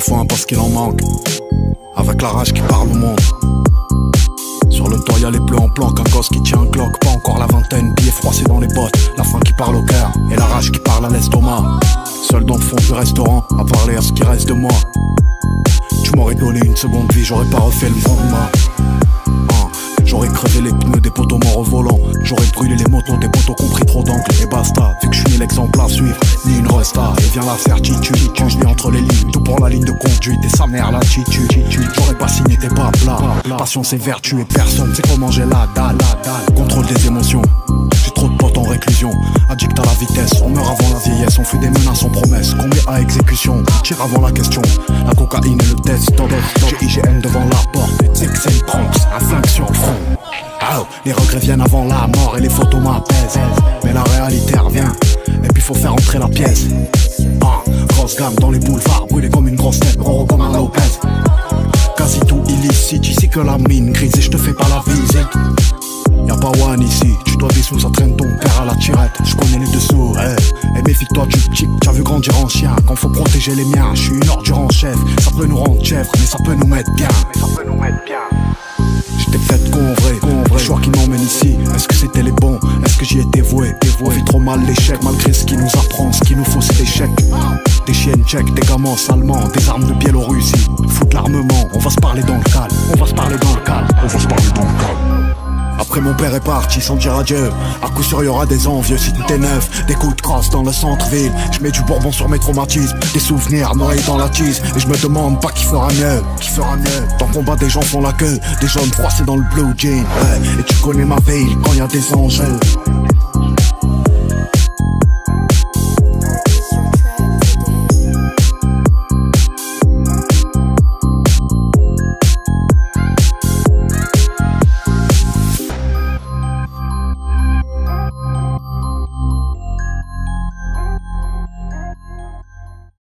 faut un parce qu'il en manque. Avec la rage qui parle au monde. Sur le toit y'a les bleus en planque, un gosse qui tient un clock. Pas encore la vingtaine, billets froissés dans les bottes. La faim qui parle au cœur, et la rage qui parle à l'estomac. Seul dans le fond du restaurant, à parler à ce qui reste de moi. Tu m'aurais donné une seconde vie, j'aurais pas refait le lendemain. J'aurais crevé les pneus des poteaux morts au volant. J'aurais brûlé les motos des poteaux qui ont pris trop d'angles. Et basta, vu que je suis ni l'exemple à suivre, ni une resta. Et viens la certitude, quand je lis entre les lignes. Tout pour la ligne de conduite et sa mère l'attitude. J'aurais pas signé tes babla. Patience et vertu et personne sait comment j'ai la dalle. Contrôle des émotions, j'ai trop de potes en réclusion. Addict à la vitesse, on meurt avant la vieillesse. On fait des menaces sans promesses, combien à exécution. Tire avant la question, la cocaïne et le desktop. J'ai IGN devant la porte, XL Bronx, un flingue sur le front. Oh, les regrets viennent avant la mort et les photos m'apaisent. Mais la réalité revient, et puis faut faire entrer la pièce. Grosse gamme dans les boulevards, brûlé comme une grosse tête, gros comme un Lopez. Quasi tout illicite, ici que la mine grise et je te fais pas la visite. Y'a pas one ici, tu dois des sous, ça traîne ton père à la tirette. Je connais les dessous, et méfie-toi du petit, t'as vu grandir en chien. Quand faut protéger les miens, je suis une ordure en chef. Ça peut nous rendre chèvres, mais ça peut nous mettre bien. J'étais peut-être con vrai, choix qui m'emmène ici. Est-ce que c'était les bons, est-ce que j'y étais voué? On vit trop mal l'échec, malgré ce qui nous apprend. Ce qu'il nous faut c'est des chèques. Des chiennes tchèques, des gamins allemands, des armes de Biélorussie. Foutre l'armement, on va se parler dans le calme. Après mon père est parti sans dire adieu. À coup sûr y'aura des envieux si tout est neuf. Des coups de crosse dans le centre-ville. Je mets du bourbon sur mes traumatismes. Des souvenirs noyés dans la tise. Et je me demande pas qui fera mieux. Dans le combat des gens font la queue. Des jeunes froissés dans le blue jean. Et tu connais ma ville quand y a des enjeux.